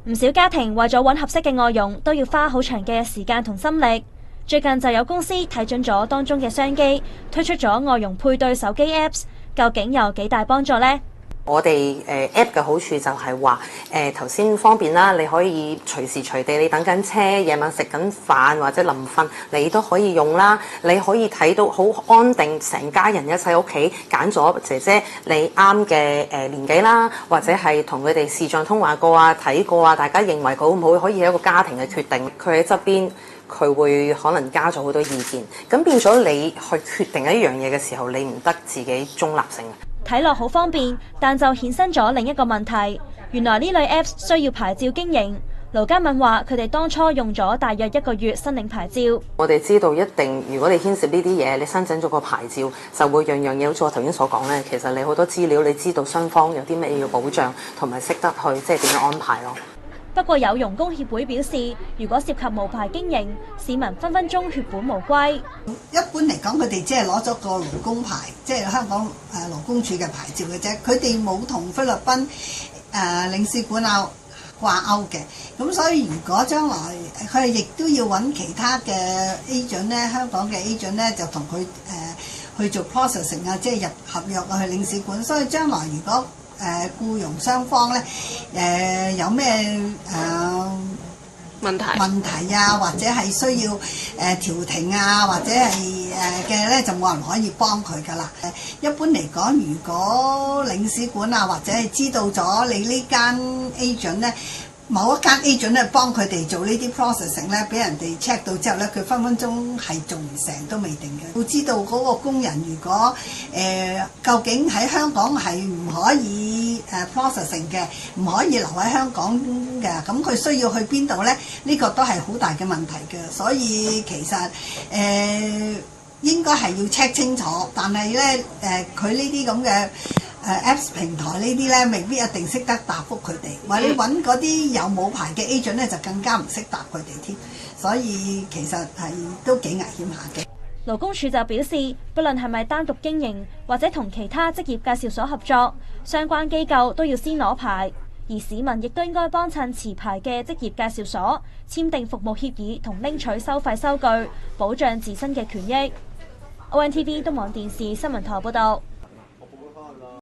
唔少家庭為咗揾合適嘅外傭，都要花好長嘅時間同心力。最近就有公司睇準咗當中嘅商機，推出咗外傭配對手機 Apps， 究竟有幾大幫助呢？我哋app 嘅好處就係話頭先方便啦，你可以隨時隨地你等緊車，夜晚食緊飯或者臨瞓，你都可以用啦。你可以睇到好安定，成家人一齊屋企揀咗姐姐你啱嘅年紀啦，或者係同佢哋視像通話過啊、睇過啊，大家認為佢好唔好，可以係一個家庭嘅決定。佢喺側邊，佢會可能加咗好多意見，咁變咗你去決定一樣嘢嘅時候，你唔得自己中立性。睇落好方便，但就衍生咗另一個問題。原來呢類 Apps 需要牌照經營。盧嘉敏話：佢哋當初用咗大約1個月申領牌照。我哋知道一定，如果你牽涉呢啲嘢，你申請咗個牌照，就會樣樣嘢好似我頭先所講咧。其實你好多資料，你知道雙方有啲咩要保障，同埋識得去即係點樣安排咯。不過有傭工協會表示，如果涉及無牌經營，市民分分鐘血本無歸。一般嚟講，佢哋只係攞咗個勞工牌，即係香港勞工處嘅牌照嘅啫。佢哋冇同菲律賓領事館掛鈎嘅。咁所以如果將來佢哋亦都要揾其他嘅 agent 咧，香港嘅 agent 咧就同佢去做 processing 啊，即係入合約啊，去領事館。所以將來如果僱傭雙方咧，有咩問題啊，或者係需要調停啊，或者係嘅咧，就冇人可以幫佢噶啦。一般嚟講，如果領事館啊，或者係知道咗你呢間 agent 咧，某一間 agent 咧幫佢哋做呢啲 processing 咧，俾人哋 check 到之後咧，佢分分鐘係做唔成都未定嘅。要知道嗰個工人如果究竟喺香港係唔可以processing 嘅，唔可以留喺香港嘅，咁佢需要去邊度咧？呢個都係好大嘅問題嘅。所以其實應該係要 check 清楚，但係咧佢呢啲咁嘅Apps 平台呢啲咧，未必一定識得答覆佢哋，或者揾嗰啲有冇牌嘅 agent 咧，就更加唔識答佢哋添。所以其實係都幾危險下嘅。勞工處就表示，不論係咪單獨經營，或者同其他職業介紹所合作，相關機構都要先攞牌，而市民亦都應該幫襯持牌嘅職業介紹所，簽訂服務協議同拎取收費收據，保障自身嘅權益。ONTV 東網電視新聞台報道。